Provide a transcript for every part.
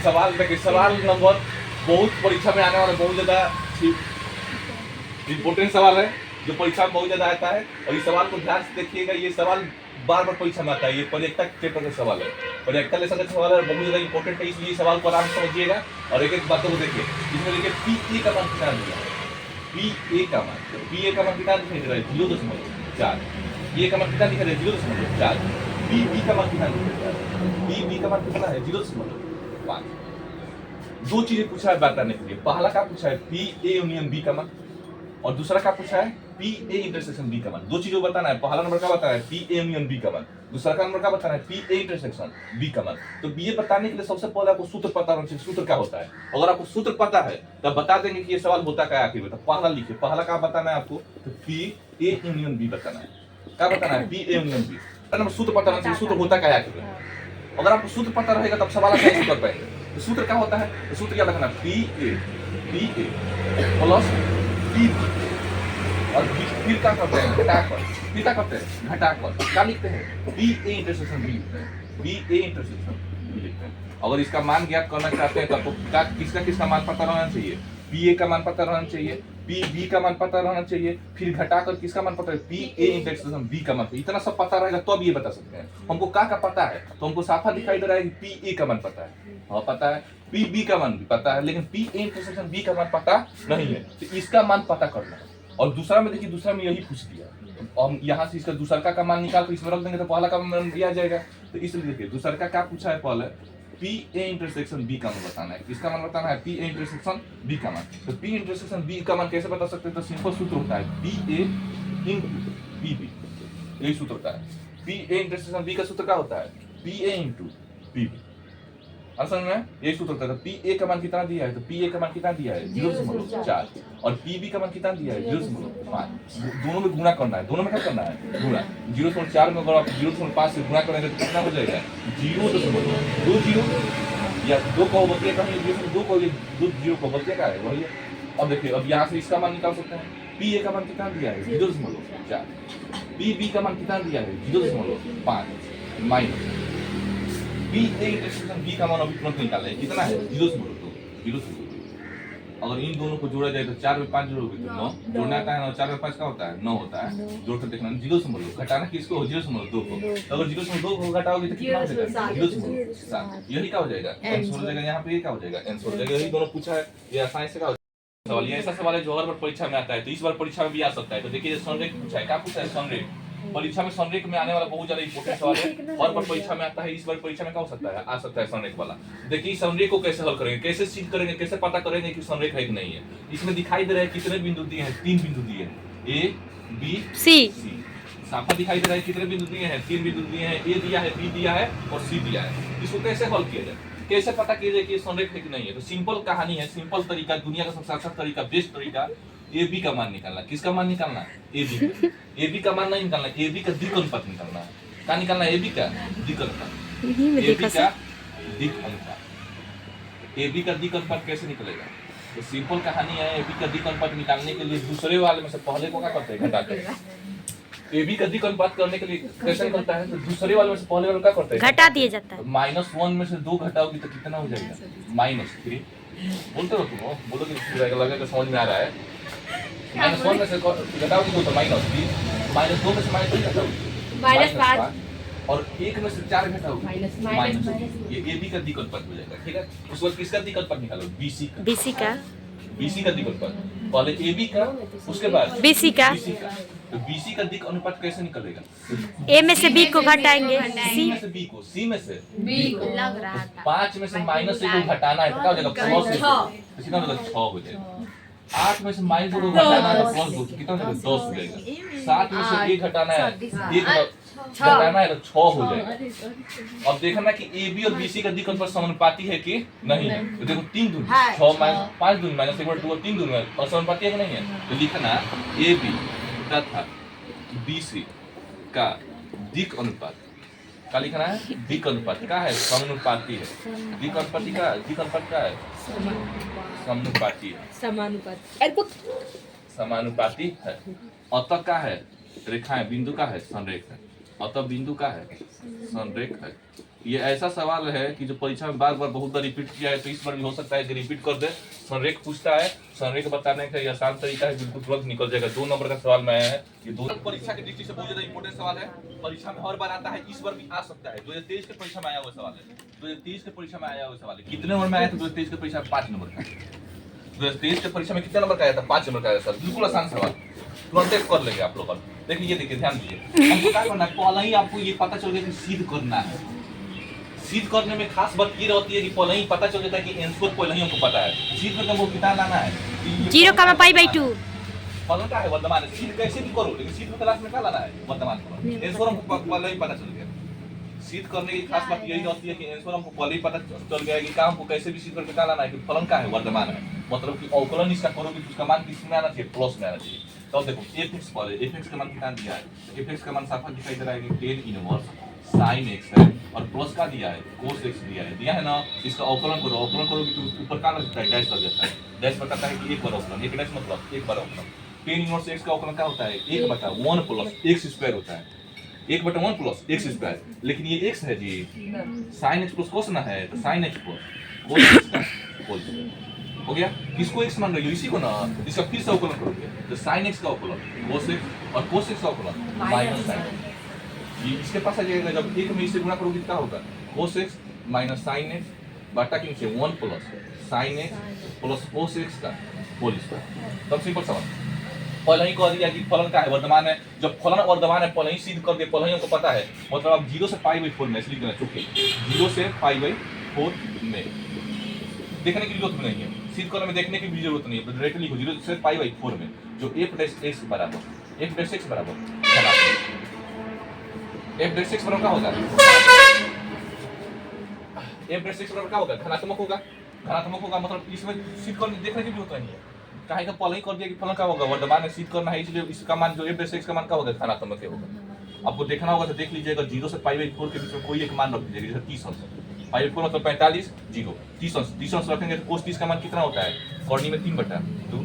सवाल देखिए, सवाल नंबर बहुत परीक्षा में आने वाला बहुत ज्यादा इम्पोर्टेंट सवाल है, जो परीक्षा में बहुत ज्यादा आता है। और इस सवाल को ध्यान से देखिएगा, ये सवाल बार बार परीक्षा में आता है। ये पर्यटक चैप्टर का सवाल है, पर्यटक लेसन का सवाल है, बहुत ज्यादा इंपॉर्टेंट है, इसलिए सवाल को आराम से समझिएगा और एक एक बातों को देखिए। इसमें देखिए पी ए का मान कितना दिया है, पी ए का मान, तो पी ए का मान कितना दिखाई दे रहा है 0.4, ए का मान कितना दिखाई दे रहा है 0.4, बी बी का मान कितना दिखाई दे रहा है, बी का मान कितना है 0.5। दो चीजें पूछा है बताने के लिए। पहला का पूछा है पी ए यूनियन बी का मान, और दूसरा का पूछा है पी ए इंटरसेक्शन बी का मान। दो चीजों बताना है। पहला नंबर का बताना है पी ए यूनियन बी का मान, दूसरा का नंबर का बताना है पी ए इंटरसेक्शन बी का मान। तो बी ए बताने के लिए सबसे पहले आपको सूत्र पता होना चाहिए। सूत्र क्या होता है, अगर आपको सूत्र पता है तब बता देंगे कि ये सवाल होता क्या है आखिर में। तो पहला लिखिए, पहला का बताना है आपको, तो पी ए यूनियन बी बताना है। क्या बताना है, P A union B. Number सूत्र पता होना चाहिए, सूत्र होता क्या है आखिर में। अगर आपको सूत्र पता रहेगा तब सवाल आसानी से कर पाएंगे। तो सूत्र क्या होता है, तो सूत्र क्या रखना, पी ए प्लस पी और फिर क्या करते हैं, घटाकर, फिर क्या करते हैं, घटाकर क्या लिखते हैं, बी ए इंटरसेक्शन बी लिखते हैं, बी ए इंटरसेक्शन बी लिखते हैं। अगर इसका मान ज्ञात करना चाहते हैं तो आपको किसका किसका मान पता रहना चाहिए, पी ए का मान पता रहना चाहिए, पी बी का मान पता रहना चाहिए, फिर घटाकर किसका मान पता है, पी ए इंटरसेक्शन बी का मान। इतना सब पता रहेगा तो अब ये बता सकते हैं। हमको का पता है, तो हमको साफा दिखाई दे रहा है कि पी ए का मान पता है, हाँ पता है, पी बी का मान भी पता है, लेकिन पी ए इंटरसेक्शन बी का मान पता नहीं है। तो इसका मान पता करना है। और दूसरा में देखिए, दूसरा में यही पूछ दिया, हम यहाँ से इसका दूसरा का मान निकाल कर इसमें रख देंगे तो पहला का मान दिया जाएगा। तो इसलिए देखिए दूसरा का क्या पूछा है, पहले पी ए इंटरसेक्शन बी का मान बताना है। किसका मान बताना है, पी ए इंटरसेक्शन बी का मान। तो पी इंटरसेक्शन बी का मान कैसे बता सकते हैं, तो सिंपल सूत्र होता है P A into P B, यही सूत्र होता है। पी ए इंटरसेक्शन बी का सूत्र क्या होता है, P A into P B. समझ में, यही सूत्र होता है। पी ए का मान कितना दिया है, तो पी ए का मान कितना दिया है 0.4, और पी बी का मान कितना दिया है 0.5। दोनों में गुणा करना है, दोनों में क्या करना है, गुणा। 0.4 में अगर आप 0.5 से गुणा करेंगे तो कितना हो जाएगा 0.20, या 2 को बतिया का 2 को 0 को बतिया का है वही है। अब देखिए, अब यहाँ से इसका मान निकाल सकते हैं। पी ए का मान कितना दिया है 0.4, पी बी का मान कितना दिया है 0.5 minus B A intersection B का मान अभी तुरंत निकाले, कितना है 0.2। अगर इन दोनों को जोड़ा जाए तो 4 में 5 जोड़ोगे तो 9, जोड़ना आता है ना, 4 में 5 का होता है 9 होता है। जोड़ कर देखना 0.2, घटाना किसको 0.2 को, तो अगर 0.2 को घटाओगे तो कितना हो जाएगा 0.7। यही क्या हो जाएगा, आंसर हो जाएगा। यहाँ पे ये क्या हो जाएगा, आंसर हो जाएगा। यही दोनों पूछा है, ये आसानी से क्या सवाल। ये ऐसा सवाल है जो हर बार परीक्षा में आता है, तो इस बार परीक्षा में भी आ सकता है। तो देखिए संरेख पूछा है, क्या पूछा है, संरेख। परीक्षा में संरेख में आने वाला बहुत ज्यादा इंपॉर्टेंट सवाल है, हर बार परीक्षा में आता है। इस बार परीक्षा में क्या हो सकता है, आ सकता है संरेख वाला। देखिए संरेख को कैसे हल करेंगे, कैसे सिद्ध करेंगे, कैसे पता करेंगे कि संरेख है कि नहीं है। इसमें दिखाई दे रहा है कितने बिंदु दिए हैं, 3 बिंदु दिए हैं, ए बी सी। साफा दिखाई दे रहा है कितने बिंदु दिए हैं, 3 बिंदु दिए हैं, ए दिया है, बी दिया है और सी दिया है। इसको कैसे हल किया जाए, कैसे पता किया जाए कि संरेख है कि नहीं है। तो सिंपल कहानी है, सिंपल तरीका, दुनिया का सबसे अच्छा तरीका, बेस्ट तरीका, ए बी का मान निकालना। किसका मान निकालना, ए बी। ए बी का मान नहीं निकालना, ए बी का दिक् अनुपात निकालना है। क्या निकालना है, ए बी का दिक् अनुपात, ए बी का दिक् अनुपात। ए बी का दिक् अनुपात कैसे निकलेगा, तो सिंपल कहानी है। ए बी का दिक् अनुपात निकालने के लिए दूसरे वाले में से पहले को क्या करते हैं, घटाते हैं। ए बी का दिक् अनुपात करने के लिए कैसे निकलता है, तो दूसरे वाले में से पहले वाले क्या करते हैं, घटा दिया जाता है। -1 में से 2 घटाओगी तो कितना हो जाएगा, -3। बोलते हो तुम, बोलोगे लगेगा समझ में आ रहा है। -1 में से घटाओगी तो -3, -2 में से -3 घटाओगी -5, और 1 में से 4 घटाओगी -। ये ए बी का दिक् अनुपात हो जाएगा, ठीक है। उसके बाद किसका दिक् अनुपात निकालो, बीसी का दिक् अनुपात। पहले ए बी का, उसके बाद बीसी का। तो बीसी का दिक् अनुपात कैसे निकलेगा, ए में से बी को घटाएंगे, सी में से बी को, सी में से बी को लग रहा था 5 में से -1 को घटाना है तो क्या हो जाएगा, 6 से तो कितना हो जाएगा, 6 हो जाएगा। 8 में से -2 को घटाना है तो 10 कितना हो जाएगा, 10 हो जाएगा। 7 में से 1 घटाना है, 1 घटाना है तो 6 हो जाएगा। अब देखना कि ए बी और बी सी का दिक् अनुपात समानुपाती है कि नहीं है। तो देखो 3 दूनी 6 5 दूनी -1 2 3 दूनी और समानुपाती है कि नहीं है। तो लिखना ए बी तथा बी सी का दिक् अनुपात, क्या लिखना है, दिक् अनुपात का है, समानुपाती है। दिक् अनुपाती का, दिक् अनुपात का है, समानुपाती है, समानुपाती है। अतः का है, रेखाएं, बिंदु का है, संरेख है। अतः बिंदु का है, संरेख है। ये ऐसा सवाल है कि जो परीक्षा में बार बार बहुत बार रिपीट किया है, तो इस बार भी हो सकता है कि रिपीट कर दे। संरेख पूछता है, संरेख बताने का ये आसान तरीका है, बिल्कुल तुरंत निकल जाएगा। 2 नंबर का सवाल में आया है। ये 2 परीक्षा की दृष्टि से बहुत ज्यादा इंपॉर्टेंट सवाल है। परीक्षा में हर बार आता है, इस बार भी आ सकता है। 2023 के परीक्षा में आया हुआ सवाल है। 2023 के परीक्षा में आया हुआ सवाल है। कितने नंबर में आया था 2023 के परीक्षा में? 5 नंबर का। 2023 के परीक्षा में कितने नंबर का आया था? 5 नंबर का आया सर। बिल्कुल आसान सवाल, तुरंत कर लेंगे आप लोग। देखिए, ये देखिए, ध्यान दीजिए। हमको क्या करना है, पहले ही आपको ये पता चल गया कि सिद्ध करना है। सिद्ध करने में खास बात ये रहती है कि पहले ही पता चल जाता है कि आंसर पहले ही हमको पता है। सिद्ध करके हमको कितना लाना है? 0,π/2 फलन क्या है? वर्तमान है। सिद्ध कैसे भी करो, लेकिन सिद्ध तलाश में क्या लाना है? वर्तमान फलन। आंसर हमको पहले ही पता चल गया। सिद्ध करने की खास बात यही होती है कि आंसर हमको पहले ही पता चल गया कि काम को कैसे भी सिद्ध करके क्या लाना है कि फलन क्या है? वर्तमान है। मतलब कि अवकलन इसका करोगे तो उसका मान किस में आना चाहिए? प्लस में आना चाहिए। तो देखो, fx पर है, fx का मान कितना दिया है? fx का मान साफ दिखाई दे रहा है कि 10 इनवर्स sin x है, और प्लस का दिया है, cos x दिया है ना। इसका अवकलन करोगे तो ऊपर का लगता है, डैश लग जाता है। डैश बताता है कि एक बार अवकलन, एक डैश मतलब एक बार अवकलन। 10 इनवर्स x का अवकलन क्या होता है? 1/1 प्लस x स्क्वायर होता है। 1/1 प्लस x स्क्वायर, लेकिन ये x है जी, sin x प्लस cos ना है, तो sin x plus cos x का होल स्क्वायर हो गया। किसको x मान रही हो? इसी को ना। इसका फिर से अवकलन करोगे तो sin x का अवकलन cos x, और cos x का अवकलन माइनस sin x। ये इसके पास आ जाएगा। जब एक में इससे गुणा करोगे क्या होगा? cos x minus sin x बटा के नीचे 1 plus sin x plus cos x का होल स्क्वायर। तब सिंपल सवाल पहले ही कह दिया कि फलन का है? वर्तमान है। जब फलन वर्तमान है, पहले ही सिद्ध कर दे, पहले ही हमको पता है। मतलब अब 0 से π/4 में इसलिए चुके 0 से π/4 में देखने की जरूरत नहीं है। सिद्ध करने में देखने की भी जरूरत नहीं है। डायरेक्टली लिखो 0 से π/4 में, जो f'(x) बराबर f'(x) बराबर f'(x) बराबर क्या होगा? f'(x) बराबर क्या होगा? धनात्मक होगा। धनात्मक होगा मतलब इसमें सिद्ध करने देखने की जरूरत नहीं है। काहे का पहले ही कर दिया कि फलन क्या होगा? वर्तमान में सिद्ध करना है, इसलिए इसका मान जो f'(x) का मान क्या होगा? धनात्मक होगा। आपको देखना होगा तो देख लीजिएगा। 0 से π/4 के बीच में कोई एक मान रख दीजिएगा, जैसे 30 अंश। π/4 मतलब 45, 0 30 अंश रखेंगे तो cos 30 का मान कितना होता है? कॉर्नी में 3/2,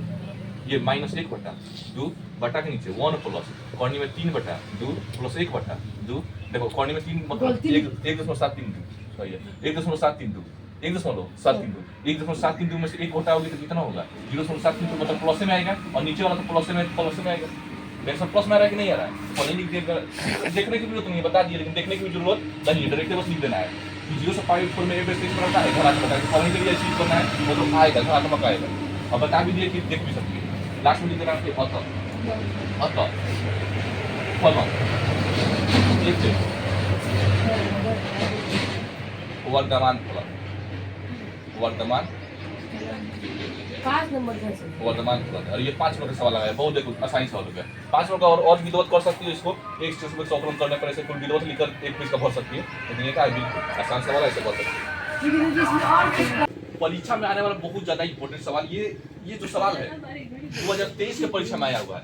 ये -1/2 बटा के नीचे 1 प्लस कॉर्नी में 3/2 प्लस 1/2। देखो कॉर्नी में 3 मतलब 1.732, सही है। 1.732 1.732 में से 1 घटाओगे तो कितना होगा? 0.732 मतलब प्लस में आएगा, और नीचे वाला तो प्लस में आएगा। देखो प्लस में आ रहा है कि नहीं आ रहा है? पहले लिख दिया, देखने की जरूरत नहीं है, बता दिए, लेकिन देखने की जरूरत नहीं है। डायरेक्ट बस लिख देना है कि 0 से π/4 में f'(x) बराबर है धनात्मक है। पहले के लिए चीज करना है मतलब आएगा, धनात्मक आएगा। अब बता भी दिए कि देख भी सकते हैं। लास्ट में लिख देना है अतः फलन वर्तमान फलन, वर्तमान 5 नंबर का वर्तमान फलन। और ये 5 नंबर का सवाल आया है, बहुत देखो आसानी सवाल हो गया। 5 नंबर का और विधिवत कर सकती है इसको। एक स्टेशन में सौकलन करने पर ऐसे कुल विधिवत लिखकर एक पेज का भर सकती है, लेकिन ये क्या है? बिल्कुल आसान सवाल ऐसे भर सकती है। परीक्षा में आने वाला बहुत ज्यादा इंपॉर्टेंट सवाल ये जो सवाल है 2023 के परीक्षा में आया हुआ है।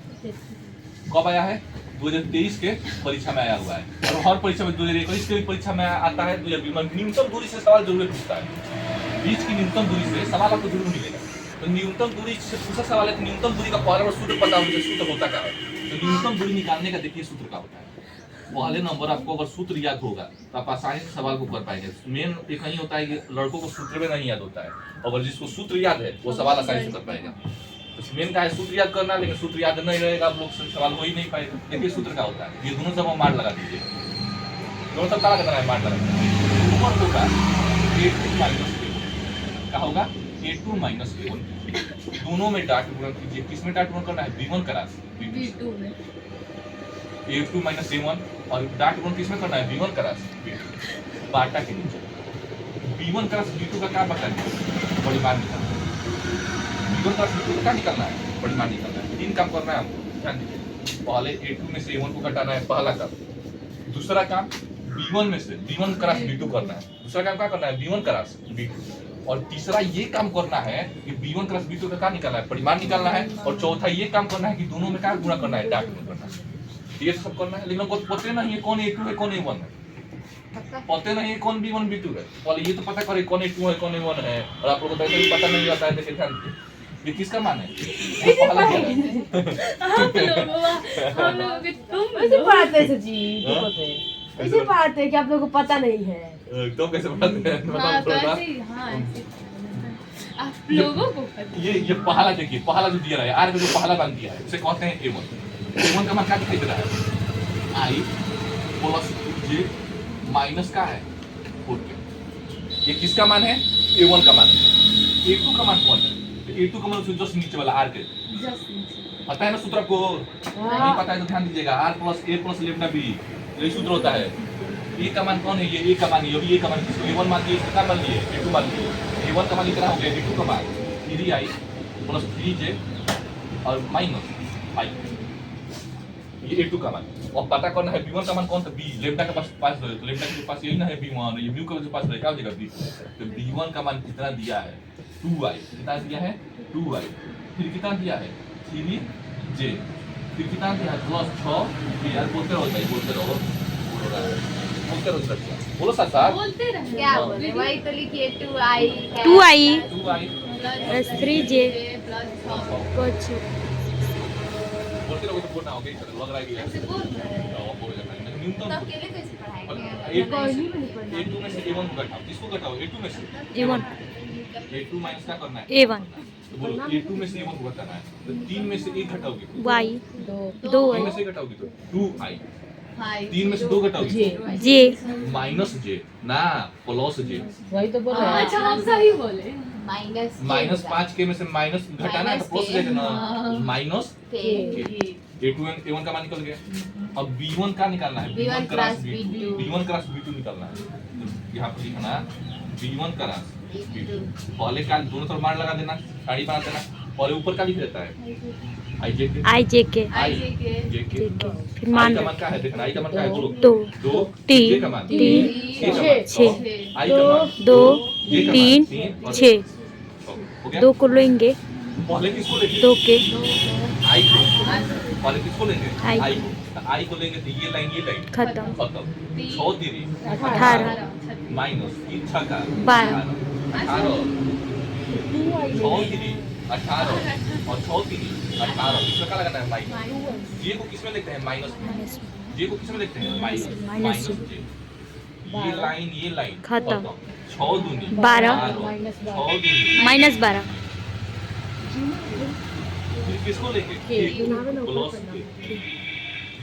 कब आया है? 2023 के परीक्षा में आया हुआ है। और हर परीक्षा में 2021 के परीक्षा में आता है। न्यूनतम दूरी से सवाल जरूर पूछता है। बीच की न्यूनतम दूरी से सवाल आपको जरूर मिलेगा। तो न्यूनतम दूरी से पूछा सवाल है कि न्यूनतम दूरी का पहला सूत्र पता होगा, सूत्र होता क्या है? तो न्यूनतम दूरी निकालने का देखिए सूत्र क्या होता है। पहले नंबर आपको अगर सूत्र याद होगा तो आप आसानी से सवाल को कर पाएंगे। मेन एक नहीं होता है कि लड़कों को सूत्र में नहीं याद होता है, अगर जिसको सूत्र याद है वो सवाल आसानी से कर पाएगा। तो मेन का है सूत्र याद करना, लेकिन सूत्र याद नहीं रहेगा आप लोग से सवाल हो ही नहीं पाएगा। देखिए सूत्र क्या होता है, ये दोनों सब मार लगा दीजिए, दोनों सब क्या है? मार लगा ऊपर होगा a2 माइनस a1, क्या होगा? a2 minus a1। दोनों में डाट गुणन कीजिए। किसमें डाट गुणन करना है? b1 का राशि b2 में a2 माइनस a1, और डाट गुणन किसमें करना है? b1 का राशि b2 बाटा के नीचे b1 का राशि b2 का क्या बता दिया? परिमाण निकालना है। b1 का राशि b2 का क्या निकालना है? परिमाण निकालना है। 3 काम करना है हमको, ध्यान दीजिए। पहले a2 में से a1 को घटाना है, पहला काम। दूसरा काम b1 में से b1 का राशि b2 करना है। दूसरा काम क्या करना है? b1 का राशि b2। और तीसरा ये काम करना है कि b1 का राशि b2 का क्या निकालना है? परिमाण निकालना है। और चौथा ये काम करना है कि दोनों में क्या गुणा करना है? डाट गुणा करना है। ये सब करना है, लेकिन हमको पता नहीं है कौन a2 है कौन a1 है। पता नहीं है कौन b1 b2 है। पहले ये तो पता करे कौन a2 है कौन a1 है। और आप लोगों को भी पता नहीं आता है, देखिए ध्यान दीजिए। ये किसका मान है? ये पहला दिया है। हम लोग के तुम ऐसे पढ़ाते हैं जी, ऐसे पढ़ाते हैं कि आप लोगों को पता नहीं है। तो कैसे पढ़ाते हैं? हाँ तो थोड़ा सा। ऐसे ही, हाँ ऐसे आप लोगों को पता ये पहला देखिए, पहला जो दिया रहा है आर में जो पहला मान दिया है उसे कहते हैं a1। a1 का मान क्या दिखाई दे रहा है? i प्लस j माइनस का है 4k। ये किसका मान है? a1 का मान है। a2 का मान कौन है? a2 का मान उससे जस्ट नीचे वाला r के। जस्ट नीचे पता है ना सूत्र आपको? नहीं पता है तो ध्यान दीजिएगा। r plus a plus lambda b यही सूत्र होता है। a का मान कौन है? ये a का मान, ये भी a का मान, किसको a1 मान लिए, इसका क्या मान लिए, a2 मान लिए। a1 का मान कितना हो गया? a2 का मान 3i प्लस 3j और माइनस i, ये a2 का मान। और पता करना है b1 का मान कौन था? b लैम्डा के पास रहे तो लैम्डा के पास यही ना है b1, ये म्यू के पास रहे क्या हो जाएगा b। तो b1 का मान कितना दिया है? 2i। कितना दिया है? 2i। फिर कितना दिया है? 3j। फिर कितना दिया है? प्लस 6। यार बोलते रहो भाई, बोलते रहो, बोलते रहो सर। बोलो सर साहब। बोलते रहे क्या बोले? वही तो लिखिए 2i 2i 2i plus 3j plus 6 कुछ बोलते रहो तो बोलना होगा, लग रहा है कि ऐसे बोल रहे हैं। बोल रहा है न्यूनतम। तो अकेले कैसे पढ़ाएंगे? A2 में से A1 को घटाओ। किसको घटाओ? A2 में से A1 A2 माइनस क्या करना है? A1 तो बोलो A2 में से A1 को घटाना है तो 3 में से 1 घटाओगे, y 3 2i में से घटाओगे तो 2i। हाय 3 में से 2 घटाओगे j माइनस j ना प्लस j। वही तो बोल रहे हैं। अच्छा हम सही बोले माइनस माइनस 5 के में से माइनस घटाना है तो प्लस j ना, माइनस के A2 A1 का मान निकल गया। अब B1 का निकालना है, B1 cross cross B2, B2। B1 cross B2 निकालना है। तो यहाँ पर लिखना B1 क्रॉस B2। पहले का दोनों तरफ मान लगा देना, साड़ी बना देना। पहले ऊपर का लिख देता है i j k, i j k i j k। फिर i मान का मान क्या है? देखना i का मान क्या है? बोलो 2 2 तीन, j का मान 3 k का मान 6 i का मान 2 j का 3 मान 3 और 6 हो गया। 2 को लेंगे पहले किसको लेंगे? 2 के i को। पहले किसको लेंगे? I i को। आई को लेंगे तो ये लाइन खत्म खत्म। 6 3 18 माइनस 3 6 का 12 18 6 3 18 और 6 3 18। इसमें क्या लगाना है? माइनस। जे को किसमें लिखते हैं? माइनस में। जे को किसमें लिखते हैं? माइनस माइनस जे। ये लाइन खत्म। 6 दूनी 12 6 दूनी माइनस 12 फिर किसको लेंगे? प्लस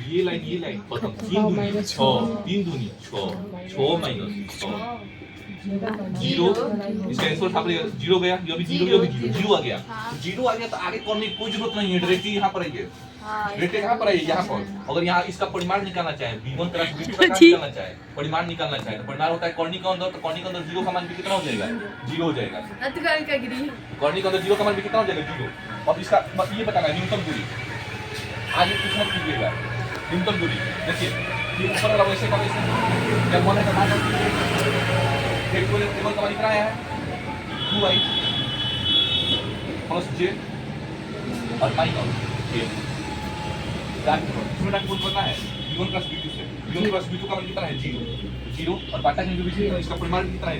ये लाइन खत्म। 3 दूनी 6 3 दूनी 6 6 माइनस 6 जीरो। इसका आंसर था 0 गया, ये भी 0 आ गया। जीरो आ गया तो आगे करने की कोई जरूरत नहीं है, डायरेक्टली यहाँ पर आइए। डायरेक्टली कहाँ पर आइए? यहाँ पर। अगर यहाँ इसका परिमाण निकालना चाहे B1 क्रॉस B2 का निकालना चाहे, परिमाण निकालना चाहे तो परिमाण होता है कॉर्नी के अंदर। तो कॉर्नी के अंदर 0 का मान भी कितना हो जाएगा? 0 हो जाएगा। कॉर्नी के अंदर 0 का मान भी कितना हो जाएगा? 0। अब इसका ये बताना है न्यूनतम दूरी। आगे कुछ मत कीजिएगा, न्यूनतम दूरी देखिए ये ऊपर वाला वैसे का वैसे जब मन है तो मान एक बोले टेबल का कितना आया है? 2i प्लस j और माइनस k। इसमें डाक बोल पता है B1 क्रॉस B2 से। B1 क्रॉस B2 का मान कितना है? 0 और बाटा के जो भी इसका परिमाण कितना है?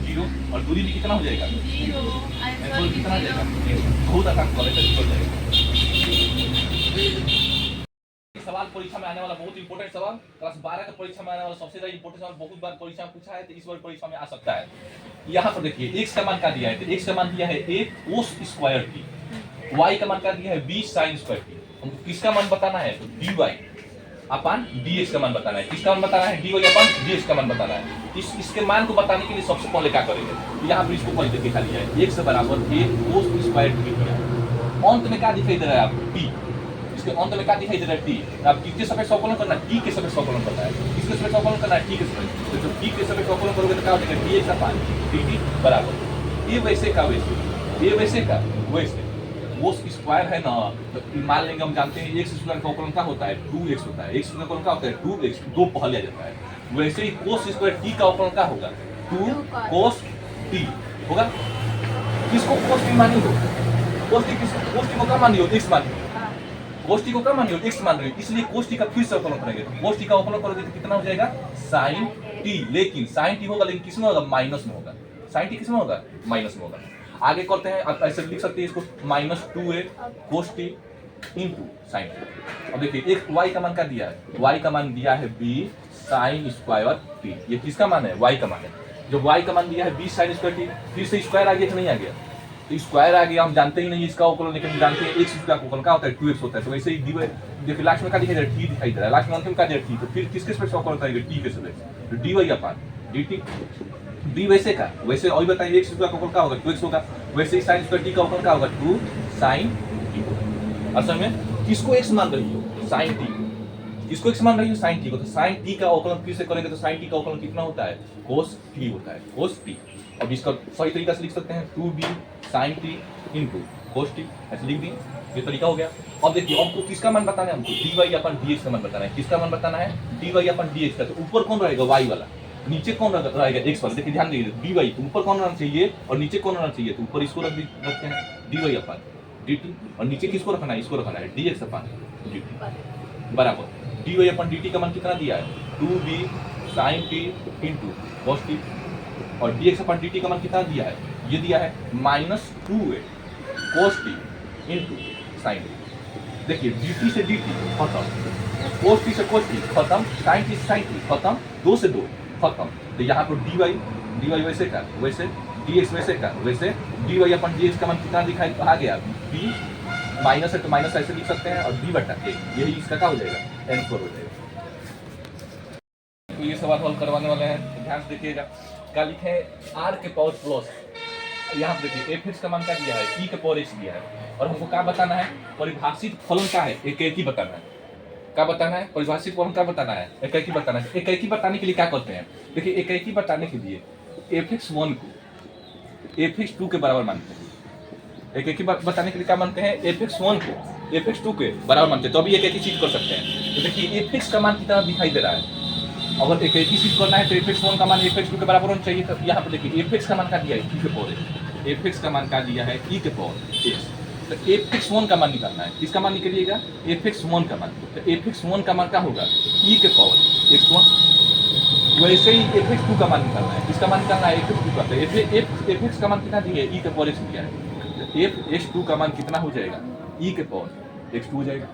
0 और दूरी भी कितना हो जाएगा? आंसर कितना आ जाएगा? बहुत आसान कॉलेज निकल जाएगा। सवाल परीक्षा में आने वाला बहुत इंपॉर्टेंट सवाल, क्लास 12 का परीक्षा में आने वाला सबसे ज्यादा इंपॉर्टेंट सवाल, बहुत बार परीक्षा में पूछा है तो इस बार परीक्षा में आ सकता है। यहाँ पर देखिए x का मान क्या दिया है? तो x का मान दिया है a cos square t, y का मान क्या दिया है? b sin square t। हमको किसका मान बताना है? तो dy अपन dx का मान बताना है। किसका मान बताना है? dy अपन dx का मान बताना है। इसके मान को बताने के लिए सबसे पहले क्या करेंगे? यहाँ पर इसको पहले दिखा लिया है x बराबर a cos स्क्वायर t दिया है। अंत में क्या दिखाई दे रहा है आपको? t। इसके अंत में क्या दिखाई दे रहा है? t। अब किसके सापेक्ष अवकलन करना है? t के सापेक्ष अवकलन करना है। किसके सापेक्ष अवकलन करना है? t के सापेक्ष। तो जब t के सापेक्ष अवकलन करोगे तो क्या हो जाएगा? dx अपन dt बराबर ये वैसे का वैसे, ये वैसे का वैसे। वो स्क्वायर है ना, तो मान लेंगे हम जानते हैं x स्क्वायर का अवकलन क्या होता है? 2x होता है। x का अवकलन क्या होता है? 2x, 2 पहले आ जाता है। वैसे ही cos स्क्वायर t का अवकलन क्या होगा? 2 cos t होगा। किसको cos t मानी हो? cos t को क्या मानी हो? x मानी हो। cos t को क्या मान रहे हो? x मान रहे हो, इसलिए cos t का फिर से अवकलन करेंगे। तो cos t का अवकलन करोगे तो कितना हो जाएगा? sin t। लेकिन sin t होगा, लेकिन किसमें होगा? माइनस में होगा। sin t किसमें होगा? माइनस में होगा। आगे करते हैं, आप ऐसे लिख सकते हैं इसको -2a cos t into sin t। अब देखिए एक y का मान क्या दिया है? y का मान दिया है b साइन स्क्वायर टी। ये किसका मान है? वाई का मान है। जब वाई का मान दिया है 20 साइन स्क्वायर टी, फिर से स्क्वायर आ गया कि नहीं आ गया? तो स्क्वायर आ गया, हम जानते ही नहीं इसका अवकलन, लेकिन हम जानते हैं x का अवकलन क्या होता है? 2x होता है। तो वैसे ही देखिए लास्ट में क्या दिखाई दे रहा है? t दिखाई दे रहा है, लास्ट में अंतिम क्या दे रहा है? t। तो फिर किसके स्पेस का अवकलन करेंगे? t के स्पेस। तो dy अपॉन dt b वैसे का वैसे, और बताइए x का अवकलन क्या होगा? 2x होगा। वैसे ही sin स्क्वायर t का अवकलन क्या होगा? 2 sin t। असल में किसको x मान रही हो? sin t। किसको x मान रही हो? sin t को। तो sin t का अवकलन फिर से करेंगे तो sin t का अवकलन कितना होता है? cos t होता है, cos t। अब इसका सही तरीका से लिख सकते हैं 2b sin t into cos t, ऐसे लिख दिए, ये तरीका हो गया। अब देखिए हमको किसका मान बताना है? हमको dy अपन dx का मान बताना है। किसका मान बताना है? dy अपन dx का। तो ऊपर कौन रहेगा? y वाला, नीचे कौन रहेगा? x वाला। देखिए ध्यान दीजिए, dy तो ऊपर कौन रहना चाहिए और नीचे कौन रहना चाहिए? तो ऊपर इसको रखते हैं dy अपन dt, और नीचे किसको रखना है? इसको रखना है dx अपन dt बराबर dy अपन dt का मान कितना दिया है? 2b sin t into cos t, और dx अपन dt का मान कितना दिया है? ये दिया है -2a cos t into sin t। देखिए dt से dt खत्म, cos t से cos t खत्म, sin t से sin t खत्म, 2 से 2 खत्म। तो यहाँ पर dy वैसे का वैसे, dx वैसे का वैसे, dy अपन dx का मान कितना दिखाई आ गया? b माइनस है तो माइनस ऐसे लिख सकते हैं, और b बटा a, यही इसका क्या हो जाएगा? आंसर हो जाएगा। तो ये सवाल हल करवाने वाले हैं, तो ध्यान से देखिएगा। क्या लिखे हैं? r के पावर प्लस, यहाँ पे देखिए f(x) का मान क्या दिया है? e के पावर x दिया है, और हमको क्या बताना है? परिभाषित फलन क्या है? एकैकी बताना है। क्या बताना है? परिभाषित फलन क्या बताना है? एकैकी बताना है। एकैकी बताने के लिए क्या करते हैं? देखिए एकैकी बताने के लिए f(x1) को f(x2) के बराबर मानते हैं। एकैकी बताने के लिए क्या मानते हैं? f(x1) को f(x2) के बराबर मानते हैं, तो अभी एकैकी सिद्ध कर सकते हैं। तो देखिए f(x) का मान कितना दिखाई दे रहा है? अगर एकैकी सिद्ध करना है तो f(x1) का मान f(x2) के बराबर होना चाहिए। तो यहाँ पे देखिए f(x) का मान क्या दिया है? e के पावर x। f(x) का मान क्या दिया है? e के पावर x। तो f(x1) का मान निकालना है। किसका मान निकलिएगा? f(x1) का मान। तो f(x1) का मान क्या होगा? e के पावर x1। वैसे ही f(x2) का मान निकालना है। किसका मान निकालना है? f(x2) का। तो f(x) का मान कितना दिया है? e के पावर x दिया है। तो f(x2) का मान कितना हो जाएगा? e के पावर x2 हो जाएगा।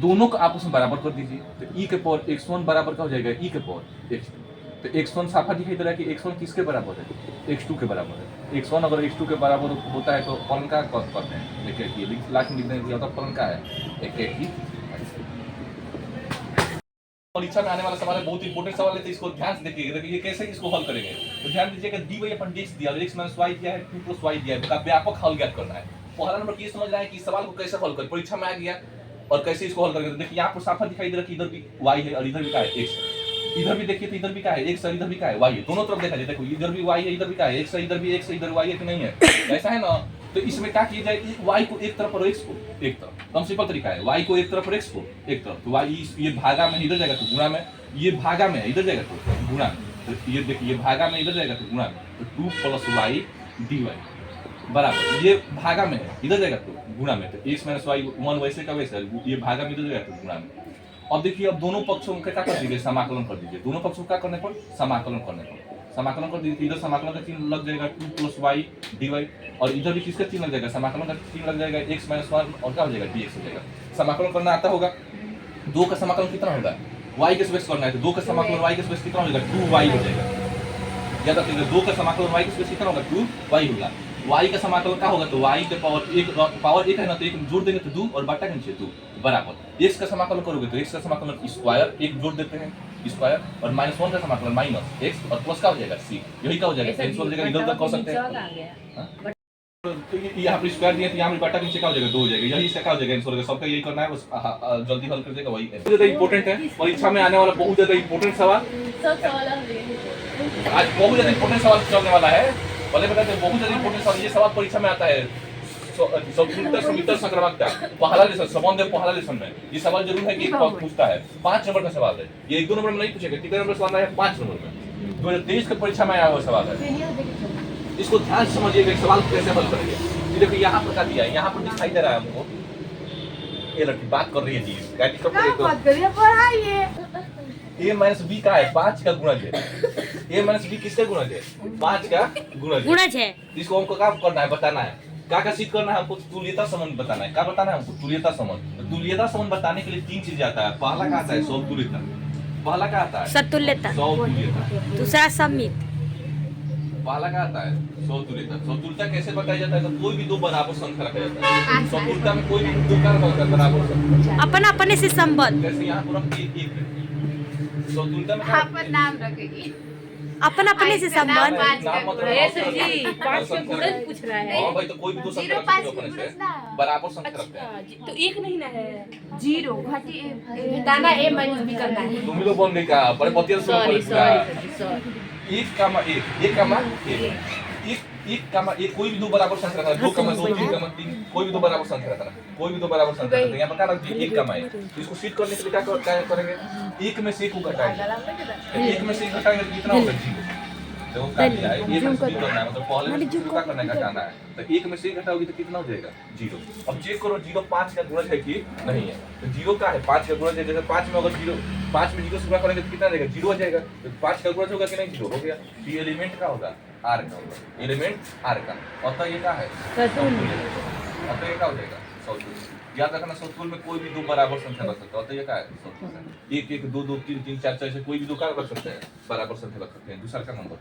दोनों को आपस में बराबर कर दीजिए, तो e के पावर x1 बराबर क्या हो जाएगा? e के पावर x2। तो x1 साफा दिखाई दे रहा है कि x1 किसके बराबर है? x2 के बराबर है। x1 अगर x2 के बराबर होता है तो फलन का करते हैं? देखिए लास्ट में लिखने दिया था, फलन का है एकैकी। परीक्षा में आने वाला सवाल है, बहुत इंपॉर्टेंट सवाल है, तो इसको ध्यान से देखिएगा। ये कैसे इसको हल करेंगे? तो ध्यान दीजिएगा, dy अपन dx दिया, x - y दिया है, 2 + y दिया है, इसका व्यापक हल ज्ञात करना है। पहला नंबर ये समझ रहा है कि सवाल को कैसे हल करें, परीक्षा में आ गया और कैसे इसको हल करेंगे। तो देखिए यहाँ पर साफा दिखाई दे रहा है कि इधर भी y है और इधर भी क्या है? x। इधर भी देखिए तो इधर भी क्या है? x और इधर भी क्या है? y है। दोनों तरफ देखा जाए, देखो इधर भी y है, इधर भी क्या है? x है, इधर भी x है, इधर y है कि नहीं है? ऐसा है ना? तो इसमें क्या किया जाए? y को एक तरफ और x को एक तरफ, कम सिंपल तरीका है। y को एक तरफ और x को एक तरफ, तो y ये भागा में इधर जाएगा तो गुणा में, ये भागा में इधर जाएगा तो गुणा में, तो ये देखिए ये भागा में इधर जाएगा तो गुणा में, तो 2 + y dy बराबर, ये भागा में है इधर जाएगा तो गुणा में, तो x - y 1 वैसे का वैसे, ये भागा में इधर जाएगा तो गुणा में। अब देखिए अब दोनों पक्षों का क्या कर दीजिए? समाकलन कर दीजिए। दोनों पक्षों का करने पर समाकलन करने पर समाकलन कर दीजिए। इधर समाकलन का चिन्ह लग जाएगा 2 + y dy, और इधर भी किसका चिन्ह लग जाएगा? समाकलन का चिन्ह लग जाएगा x - 1, और क्या हो जाएगा? dx हो जाएगा। समाकलन करना आता होगा। 2 का समाकलन कितना होगा? y के स्पेस करना है, तो 2 का समाकलन y के स्पेस कितना हो जाएगा? 2y हो जाएगा। याद रखिएगा, 2 का समाकलन y के स्पेस कितना होगा? 2y होगा। y का समाकलन क्या होगा? तो y के पावर 1 है ना, तो 1 जोड़ देंगे तो 2, और बटा के नीचे 2 बराबर। x का समाकलन करोगे तो x का समाकलन स्क्वायर 1 जोड़ देते हैं स्क्वायर, और -1 का समाकलन -x, और प्लस का हो जाएगा c। यही का हो जाएगा, आंसर हो जाएगा। इधर कर सकते हैं, तो यहाँ पर स्क्वायर दिया तो यहाँ पर बटा के नीचे क्या हो जाएगा? 2 हो जाएगा। यही से क्या हो जाएगा? आंसर हो जाएगा। सबका यही करना है, बस जल्दी हल कर देगा वही। बहुत ज्यादा इंपॉर्टेंट है, परीक्षा में आने वाला बहुत ज्यादा इंपॉर्टेंट सवाल। आज बहुत ज्यादा इंपॉर्टेंट सवाल चलने वाला है। पहले बताते हैं, बहुत ज्यादा इंपॉर्टेंट सवाल, ये सवाल परीक्षा में आता है। समितर संक्रमकता पहला लेसन, संबंध पहला लेसन में ये सवाल जरूर है कि पूछता है। 5 नंबर का सवाल है ये, 1-2 नंबर में नहीं पूछेगा। कितने नंबर सवाल है? 5 नंबर में। 2023 के परीक्षा में आया हुआ सवाल है। इसको ध्यान से समझिएगा, एक सवाल कैसे हल करेंगे। ये देखिए यहाँ पर क्या दिया है, यहाँ पर दिखाई दे रहा है हमको, ये लड़की बात कर रही है जी, क्या बात कर रही है? पढ़ाइए। a - b का है 5 का गुणज है। a - b किसका गुणज है? 5 का गुणज है। इसको हमको क्या करना है? बताना है। क्या सिद्ध करना है हमको? तुल्यता संबंध बताना है। क्या बताना है हमको? तुल्यता संबंध। तो तुल्यता संबंध बताने के लिए 3 चीज आता है। पहला क्या आता है? समतुल्यता। पहला क्या आता है? सतुल्यता। सौतुल्यता। दूसरा सम्मित। पहला क्या आता है? सौतुल्यता। सौतुल्यता कैसे बताया जाता है? तो कोई भी दो बराबर संख्या रखा जाता है। सौतुल्यता में कोई भी दो क्या रखा होता है? बराबर संख्या। अपन अपने से संबद्ध। जैसे यहाँ पर हम एक है। सौतुल्यता में क्या? अपन नाम रखेगी। अपन अपने से संबद्ध। नाम मतलब ऐसे जी 5 के गुणज पूछ रहा है। हाँ भाई, तो कोई भी दो संख्या 0 रखते 5 हो अपने से बराबर संख्या रखते हैं। तो एक नहीं ना है। 0 घटी ए दाना ए माइनस बी करना है। तुम ही लोग बोल नहीं कहा, बड़े पतिया सुन सॉरी पड़ेगा। सॉरी। एक कामा एक कोई भी दो बराबर संख्या रखना है। 2 कामा 2 3 कामा 3 कोई भी दो बराबर संख्या रखना है। कोई भी दो बराबर संख्या रखना है। यहाँ पर क्या रखते हैं? 1 कामा 1। तो इसको सीट करने के लिए क्या करेंगे? 1 में से 1 को घटाएंगे। 1 में से 1 घटाएंगे तो कितना होगा? 0। देखो क्या किया है? ये बस करना है, मतलब पहले से क्या करना है? घटाना है। तो 1 में से 1 घटाओगे तो कितना हो जाएगा? 0। अब चेक करो 0 5 का गुणज है कि नहीं है। तो 0 का है 5 का गुणज है। जैसे 5 में अगर 0 5 में 0 से गुणा करेंगे तो कितना रहेगा? 0 आ जाएगा। तो 5 का गुणज होगा कि नहीं? 0 हो गया। तो ये एलिमेंट का होगा r का होगा। एलिमेंट r का। अतः ये क्या है? अतः ये क्या हो जाएगा? सौतुल्य। याद रखना सौतुल्य में कोई भी दो बराबर संख्या रख सकते हैं। अतः ये क्या है? सौतुल्य। 1 1 2 2 3 3 4 4 से कोई भी दो क्या रख सकते हैं? बराबर संख्या रख सकते हैं। दूसरा का नंबर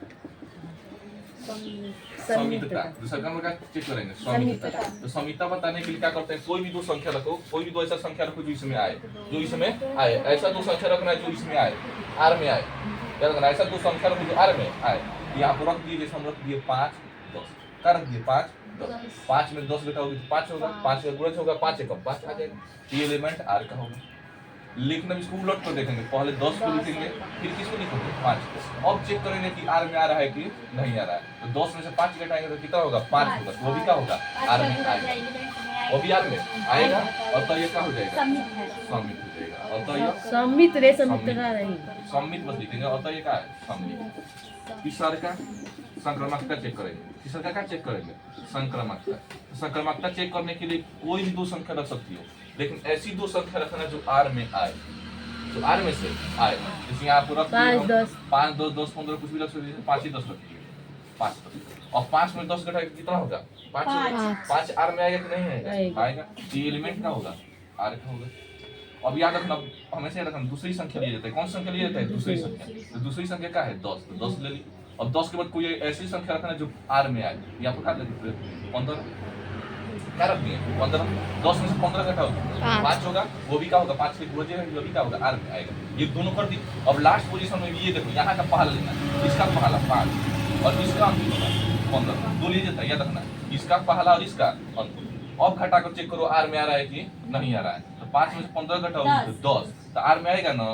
समितता। दूसरा का नंबर चेक करेंगे समितता। तो समितता बताने के लिए क्या करते हैं? कोई भी दो संख्या रखो, कोई भी दो ऐसा संख्या रखो जो इसमें आए, जो इसमें आए। ऐसा दो संख्या रखना है जो इसमें आए, r में आए। याद रखना ऐसा दो संख्या रखो जो r में आए। यहाँ पर रख दिए, जैसे हम रख दिए 5 10 का रख दिए 5 10। 5 में 10 घटाओगे तो 5 होगा। 5 का गुणज होगा 5 एकम 5 आ जाएगा। ये एलिमेंट r का होगा। लिखना भी इसको उलट कर देखेंगे। पहले 10 को लिखेंगे, फिर किसको लिखेंगे? 5 को। अब चेक करेंगे कि r में आ रहा है कि नहीं आ रहा है। तो 10 में से 5 घटाएंगे तो कितना होगा? 5 होगा। वो भी क्या होगा? r में आएगा। वो भी r में आएगा। और तो ये क्या हो जाएगा? सम्मित हो जाएगा। और तो ये सम्मित रे सम्मित का नहीं। सम्मित बस लिखेंगे। और तो ये क्या है? सम्मित। तीसरा का संक्रामकता चेक करेंगे। तीसरा का क्या चेक करेंगे? संक्रामकता। संक्रामकता चेक करने के लिए कोई भी दो संख्या रख सकती हो, लेकिन ऐसी दो संख्या रखना जो r में आए, जो r में से आए। जैसे यहाँ पर रख 5 10 5 10 10 15 कुछ भी रख सकते हैं। 5 ही 10 रख दिए 5 10। और 5 में 10 घटाएगा कितना होगा? 5 r में आएगा कि नहीं आएगा? आएगा। ये एलिमेंट का होगा? r का होगा। अब याद रखना, हमेशा याद रखना दूसरी संख्या लिया जाता है। कौन संख्या लिया जाता है? दूसरी संख्या। तो दूसरी संख्या क्या है? 10। तो 10 ले ली। अब 10 के बाद कोई ऐसी संख्या रखना जो r में आए। यहाँ पर क्या लिखते हैं? 15 क्या रख दिए? 15। 10 में से 15 घटाओ 5 होगा। वो भी क्या होगा? 5 के गुणज है, वो भी क्या होगा? r में आएगा। ये दोनों कर दी। अब लास्ट पोजीशन में ये देखो, यहाँ का पहला लेना, इसका पहला 5 और इसका अंतिम होगा 15। दो लिए जाता है, याद रखना। इसका पहला और इसका अंतिम। अब घटा कर चेक करो r में आ रहा है कि नहीं आ रहा है। तो 5 में से 15 घटाओ तो 10। तो r में आएगा ना?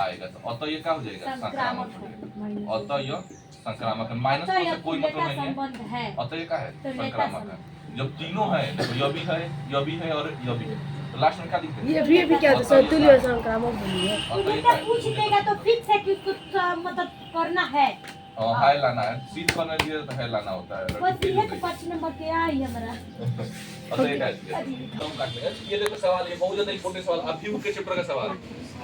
आएगा। तो अतः ये क्या हो जाएगा? संक्रामक हो जाएगा। अतः ये संक्रामक है। माइनस से कोई मतलब नहीं है। अतः ये क्या है? संक्रामक है। जब तीनों है, देखो यह भी है, यह भी है और यह भी है, तो लास्ट में क्या दिखता है? ये भी क्या होता है? संतुल्य और संक्रामक बोलिए। अतः पूछ देगा तो फिक्स है कि उसको मतलब करना है। है लाना है। सीध करने के लिए तो है लाना होता है। बस ये तो 5 नंबर के आई हमारा। अतः ये क्या है? कम काट लेंगे। ये देखो सवाल, ये बहुत ज्यादा इंपॉर्टेंट सवाल, अभियोग के चैप्टर का सवाल।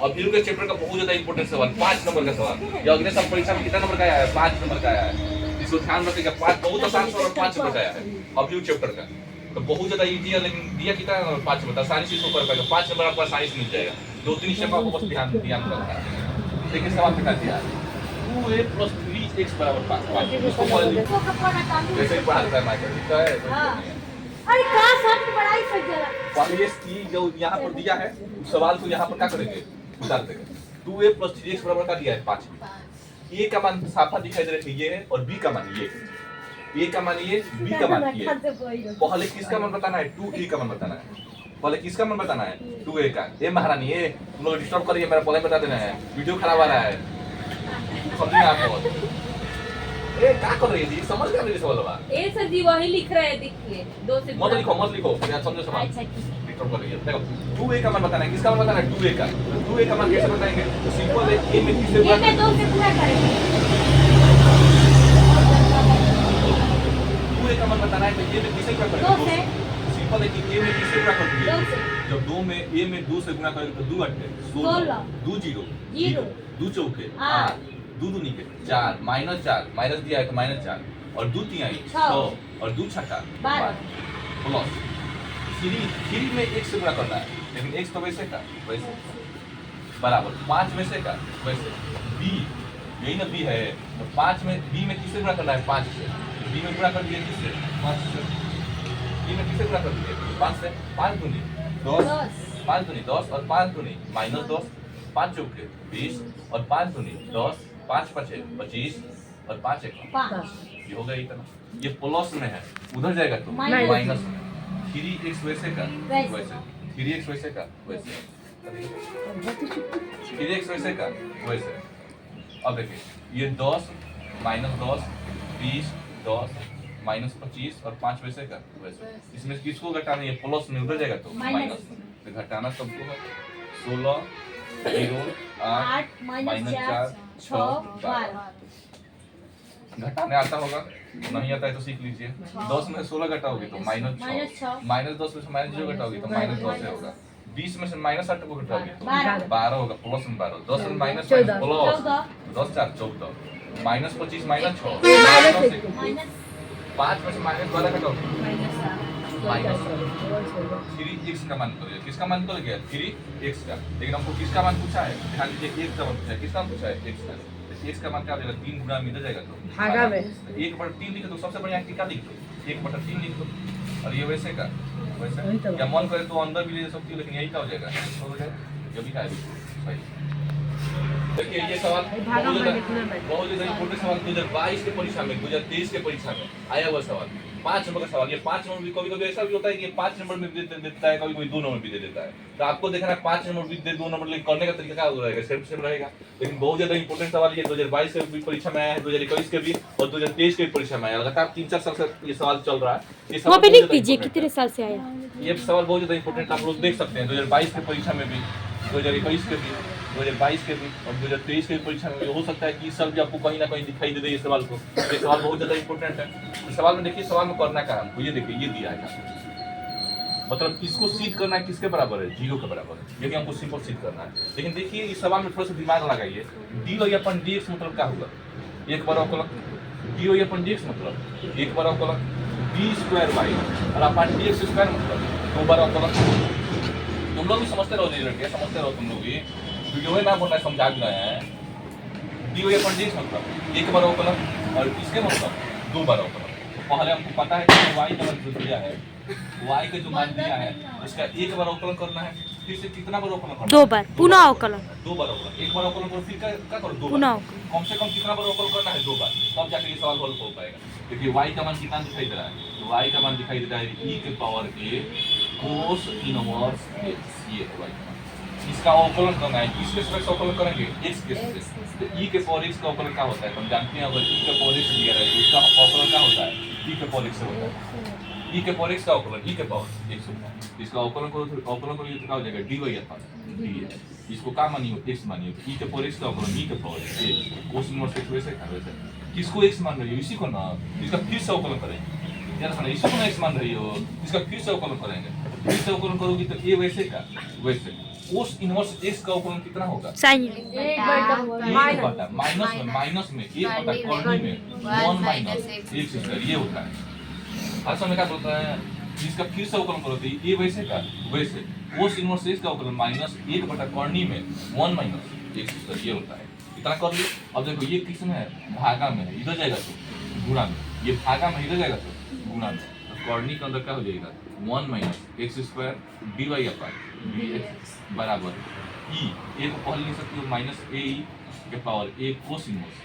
अभियोग के चैप्टर का बहुत ज्यादा इंपॉर्टेंट सवाल, 5 नंबर का सवाल। ये अगले साल परीक्षा में कितना नंबर का आया है? 5 नंबर का आया है। इसको ध्यान रखिएगा। 5 बहुत आसान सवाल 5 नंबर का आया है अभियोग चैप्टर का। तो बहुत ज्यादा इजी है, लेकिन दिया कितना है? 5 नंबर। आसानी से इसको कर पाएगा। 5 नंबर आपको आसानी से मिल जाएगा। 2-3 स्टेप आपको बस ध्यान रखना है। देखिए सवाल पे क्या दिया है? 2a + 3x = 5। इसको पढ़ लीजिए। जैसे ही पढ़ा करना है। अरे कहां शर्ट बड़ाई सज गया। पहले इसकी जो यहाँ पर दिया है, उस सवाल को यहाँ पर क्या करेंगे? उतार देंगे। 2a + 3x = क्या दिया है? 5। a का मान साफा दिखाई दे रहा है, ये है, और b का मान ये है। a का मान ये, b का मान ये। पहले किसका मान बताना है? 2a का मान बताना है। पहले किसका मान बताना है? 2a का। ए महारानी, ये तुम लोग डिस्टर्ब करिए, मेरा पहले बता देना है, वीडियो खराब आ रहा है। समझिए आप लोग। ए क्या कर रही है जी? समझ क्या रही सवाल बा? ए सर जी वही लिख रहे हैं, देखिए 2 से मत लिखो, यार समझो सवाल। डिस्टर्ब कर रही है। देखो 2a का मान बताना है। किसका मान बताना है? 2a का। तो 2a का मान कैसे बताएंगे? तो सिंपल है, a में किससे गुणा करेंगे? 2 से पूरा करेंगे। 2a का मान बताना है तो a में किससे गुणा करेंगे? 2 से। सिंपल है कि a में किससे गुणा करोगे? 2 से। जब 2 में a में 2 से गुणा करोगे तो 2 8 16, 2 0 0, 2 चौके 8, 2 दूनी के 4 -4 माइनस दिया है तो -4 और 2 तिहाई 6 और 2 छठा 12 प्लस 3 में x से गुणा करना है, लेकिन x तो वैसे का वैसे बराबर 5 में से का वैसे b, यही ना b है, तो 5 में b में किससे गुणा करना है 5 से, b में गुणा कर दिए किससे 5 से, b में किससे गुणा कर दिए 5 से, 5 दूनी 10, 5 दूनी 10 और 5 दूनी -10, 5 चौके 20 और 5 दूनी 10, 5 पचे 25 और 5 एक 5 ये हो गया इतना। ये प्लस में है, उधर जाएगा तो माइनस माइनस में। 3x वैसे का वैसे। वैसे, 3x वैसे का वैसे, 3x वैसे का वैसे। अब देखिए ये 10 -10 20 10 -25 और 5 वैसे का वैसे। इसमें किसको घटाना है, ये प्लस में उधर जाएगा तो माइनस। तो घटाना सबको है 16 0 8 -4 6 12 घटाने आता होगा, नहीं आता है तो सीख लीजिए। 10 में 16 घटाओगे तो -6, -10 में से -0 घटाओगे तो -10 होगा। 20 में से -8 को घटाओगे तो 12 होगा, प्लस में 12, 10 में माइनस प्लस 10 4 14, -25 -6 माइनस 5 में से -12 घटाओगे माइनस 3x का मान करोगे, किसका मान करोगे 3x का, लेकिन हमको किसका मान पूछा है, ध्यान दीजिए x का मान पूछा है, किसका मान पूछा है x का, x का मान क्या हो जाएगा 3 गुना में इधर जाएगा तो भागा में 1/3 लिख दो, सबसे बढ़िया क्या लिख दो 1/3 लिख दो। और ये वैसे का वैसे, वही तो या मन करे तो अंदर भी ले सकती हो, लेकिन यही क्या हो जाएगा हो जाएगा, ये भी क्या है सही। देखिए ये सवाल भागा में लिखना है। बहुत ज्यादा इंपॉर्टेंट सवाल 2022 के परीक्षा में 2023 के परीक्षा में आया हुआ सवाल, 5 नंबर का सवाल। ये 5 नंबर भी कभी कभी ऐसा भी होता है कि 5 नंबर में भी दे देता है, कभी कोई 2 नंबर भी दे देता है, तो आपको देखना है 5 नंबर भी दे 2 नंबर, लेकिन करने का तरीका क्या रहेगा सेम रहेगा। लेकिन बहुत ज्यादा इंपॉर्टेंट सवाल ये 2022 के भी परीक्षा में आया है, 2021 के भी और 2023 के भी परीक्षा में आया, लगातार 3-4 साल से ये सवाल चल रहा है। ये वहाँ सवाल पे बहुत लिख ज्यादा दीजिए important कितने साल से आया। है। ये सवाल बहुत ज्यादा इंपॉर्टेंट आप लोग देख सकते हैं 2022 के परीक्षा में भी, 2021 के भी, 2022 के भी और 2023 के भी परीक्षा में हो सकता है कि इस साल भी आपको कहीं ना कहीं दिखाई दे दे ये सवाल को। ये सवाल बहुत ज्यादा इंपॉर्टेंट है। इस सवाल में देखिए, सवाल में करना क्या है हमको, ये देखिए ये दिया है, मतलब इसको सिद्ध करना है किसके बराबर है 0 के बराबर है, ये भी हमको सिंपल सिद्ध करना है। लेकिन देखिए इस सवाल में थोड़ा सा दिमाग लगाइए, dy अपन dx मतलब क्या होगा, एक बार अवकलन dy अपन dx मतलब एक बार अवकलन d स्क्वायर y और अपन dx स्क्वायर मतलब 2 बार अवकलन। तुम लोग भी समझते रहो जी, लड़के समझते रहो, तुम लोग भी वीडियो में ना बोलना है, समझा भी रहे हैं। dy अपन dx मतलब एक बार अवकलन और इसके मतलब 2 बार अवकलन। तो पहले हमको पता है कि y का मान जो दिया है, y का जो मान दिया है उसका एक बार अवकलन करना है, फिर से कितना बार अवकलन करना है 2 बार पुनः अवकलन, 2 बार अवकलन, एक बार अवकलन करो फिर क्या करो 2 पुनः बार, अवकलन। कम से कम कितना बार अवकलन करना है 2 बार, तब जाके ये सवाल हल हो पाएगा। देखिए y का मान कितना दिखाई दे रहा है, तो y का मान दिखाई दे रहा है e के power a cos inverse x, ये है y का मान। इसका अवकलन करना है, किसके सापेक्ष अवकलन करेंगे x के सापेक्ष, तो e के पावर x का अवकलन क्या होता है हम जानते हैं, अगर e के पावर x दिया है तो इसका अवकलन क्या होता है e के पावर x से होता है, e के पावर x का अवकलन e के पावर x होता है। इसका अवकलन करो तो क्या हो जाएगा dy अपन dx, इसको क्या मानिए x मानिए, तो e के पावर x का अवकलन e के power x cos inverse x वैसे का वैसे, किसको x मान रही हो इसी को ना, इसका फिर से अवकलन करेंगे यार, सुना इसी को ना x मान रही हो, इसका फिर से अवकलन करेंगे, फिर से अवकलन करोगी तो a वैसे का वैसे, cos इनवर्स x का अवकलन कितना होगा साइन माइनस में 1 कॉर्नी में 1 माइनस x स्क्वायर, ये होता है। हर समय क्या बोलता है, इसका फिर से अवकलन करो तो ये वैसे का वैसे, cos इनवर्स x का अवकलन माइनस 1 कॉर्नी में 1 माइनस x स्क्वायर, ये होता है। इतना कर लियो। अब देखो ये किस में है, भागा में है, इधर जाएगा तो गुणा में, ये भागा में इधर जाएगा तो गुणा में, तो कॉर्नी के अंदर क्या हो जाएगा 1 माइनस x स्क्वायर dy अपन dx बराबर e, a को पहले लिख सकते हो माइनस a e के पावर a cos इनवर्स।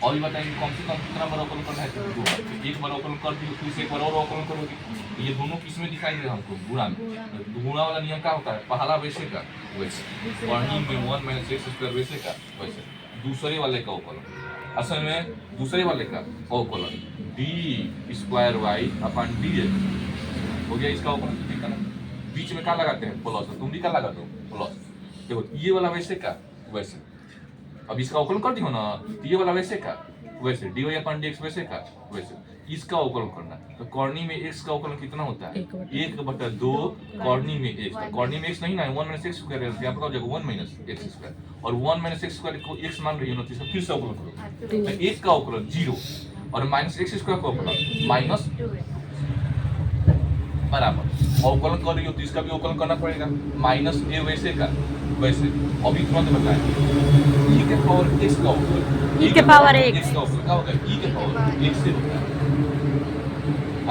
और ये बताएंगे कम से कम कितना बार अवकलन करना है, तो 2 बार, तो एक बार अवकलन कर दियो, फिर से एक बार और अवकलन करोगे, तो ये दोनों किस में दिखाई दे रहा है हमको गुणा में। तो गुणा वाला नियम क्या होता है, पहला वैसे का वैसे, कॉर्नी में 1 माइनस x स्क्वायर वैसे का वैसे, दूसरे वाले का अवकलन, असल में दूसरे वाले का अवकलन d स्क्वायर y अपन dx हो गया, इसका अवकलन ठीक है ना। बीच में क्या लगाते हैं प्लस, तुम भी क्या लगाते हो प्लस। देखो ये वाला वैसे का वैसे, अब इसका अवकलन कर दियो ना, तो ये वाला वैसे का वैसे, dy अपन dx वैसे का वैसे, इसका अवकलन करना, तो कॉर्नी में x का अवकलन कितना होता है 1/2 कॉर्नी में x, तो कॉर्नी में x नहीं ना 1 माइनस x स्क्वायर है, यहाँ पर हो जाएगा 1 माइनस x स्क्वायर, और 1 माइनस x स्क्वायर को x मान रही हो ना, तो इसका फिर से अवकलन करो, तो 1 का अवकलन 0 और माइनस x स्क्वायर का अवकलन माइनस बराबर अवकलन कर रही हो तो इसका भी अवकलन करना पड़ेगा। माइनस ए वैसे का वैसे अभी तुरंत बताएं e के पावर x का अवकलन E के पावर x का अवकलन क्या होगा e के पावर x से होता है।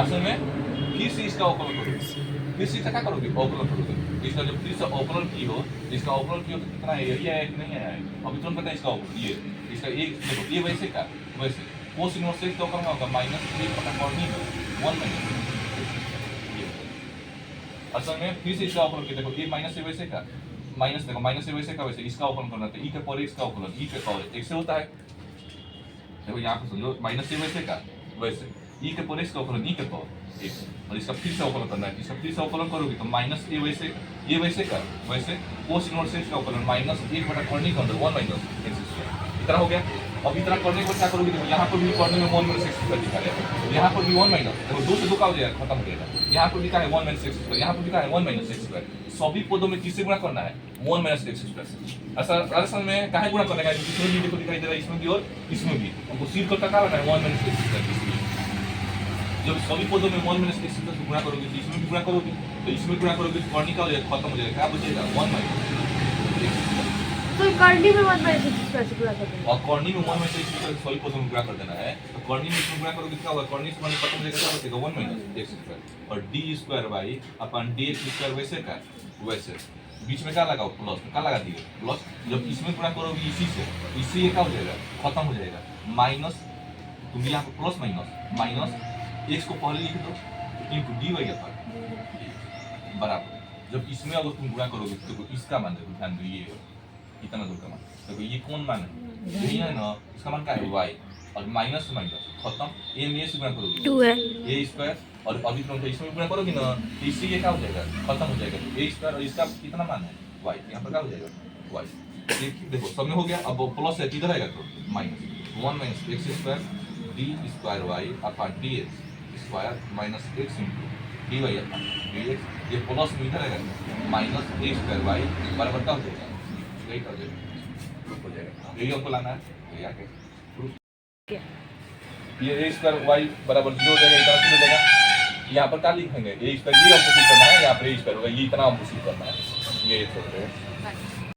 असल में फिर से इसका अवकलन करोगे, फिर से क्या करोगे अवकलन करोगे। इसका जब फिर से अवकलन की हो इसका अवकलन की हो तो कितना है यही आया कि नहीं आया। अभी तुरंत पता है इसका अवकलन ये इसका एक देखो ये वैसे का वैसे कोस इनवर्स x का अवकलन होगा माइनस a बटा कॉस नहीं 1 माइनस। असल में फिर से इसका अवकलन देखो ये माइनस से वैसे का माइनस देखो माइनस से वैसे का वैसे इसका अवकलन करना था e के पावर x का अवकलन e के पावर x से होता है। देखो यहाँ पे समझो माइनस से वैसे का वैसे e के पावर x का अवकलन e के पावर x और इसका फिर से अवकलन करना है। इसका फिर से अवकलन करोगे तो माइनस ए वैसे ये वैसे का वैसे कोस इनवर्स x का अवकलन माइनस 1 बटा कॉर्नी के अंदर 1 माइनस x स्क्वायर इतना हो गया। अब इतना करने को क्या करोगे देखो यहाँ पर भी कॉर्नी में 1 माइनस x स्क्वायर लिखा है, यहाँ पर भी 1 माइनस देखो 2 से 2 का हो जाएगा खत्म हो जाएगा। यहाँ पर लिखा है 1 माइनस x स्क्वायर, यहाँ पर लिखा है 1 माइनस x स्क्वायर। सभी पदों में किससे गुणा करना है 1 माइनस x स्क्वायर। असल में काहे गुणा करना है इसमें भी देखो दिखाई दे रहा है इसमें भी और इसमें भी हमको सिर्फ करता क्या है 1 माइनस x स्क्वायर। जब सभी पदों में 1 माइनस x स्क्वायर से गुणा करोगे तो इसमें भी गुणा करोगे तो इसमें गुणा करोगे तो कॉर्नी का हो जाएगा खत्म हो जाएगा क्या बचेगा 1 माइनस तो कर्ली में 1 माइनस x स्क्वायर से गुणा कर देना और कॉर्नी में 1 माइनस x स्क्वायर सॉरी पदों में गुणा कर देना है। तो कॉर्नी में इसमें गुणा करोगे क्या होगा कॉर्नी से खत्म हो जाएगा क्या बचेगा 1 माइनस x स्क्वायर और d स्क्वायर y अपन dx स्क्वायर वैसे का वैसे बीच में क्या लगाओ प्लस क्या लगा दिए प्लस। जब इसमें गुणा करोगे इसी ये क्या हो जाएगा खत्म हो जाएगा माइनस तुम यहाँ पर प्लस माइनस माइनस x को पहले लिख दो इनटू dy अपन बराबर। जब इसमें अगर तुम गुणा करोगे तो इसका मान देखो ध्यान दो ये इतना दूर का मान देखो ये कौन मान है यही है ना इसका मान क्या है y और माइनस से माइनस खत्म a में से गुणा करोगे 2 है a स्क्वायर और अभी तुम इसमें गुणा करोगे ना तो इससे ये क्या हो जाएगा खत्म हो जाएगा तो a स्क्वायर और इसका कितना मान है y यहाँ पर क्या हो जाएगा y ये देखो सब में हो गया। अब प्लस है किधर आएगा तो minus 1 minus x square d square y upon dx square minus x into dy upon dx ये प्लस में इधर आएगा माइनस a स्क्वायर y बराबर क्या हो जाएगा यही कर देगा हो जाएगा यही हमको लाना है यहाँ के ये a स्क्वायर y बराबर 0 हो जाएगा इतना हो जाएगा। यहाँ पर क्या लिखेंगे a स्क्वायर ये हमको सिद्ध करना है यहाँ पर a स्क्वायर होगा ये इतना हमको सिद्ध करना है ये छोड़ देंगे।